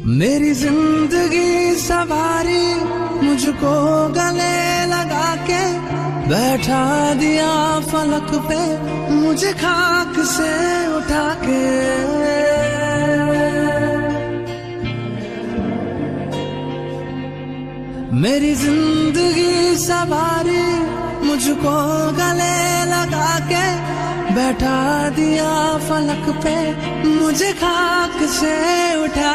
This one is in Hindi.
मेरी जिंदगी सवारी मुझको गले लगा के बैठा दिया फलक पे मुझे खाक से उठा के। मेरी जिंदगी सवारी मुझको गले लगा के बैठा दिया फलक पे मुझे खाक से उठा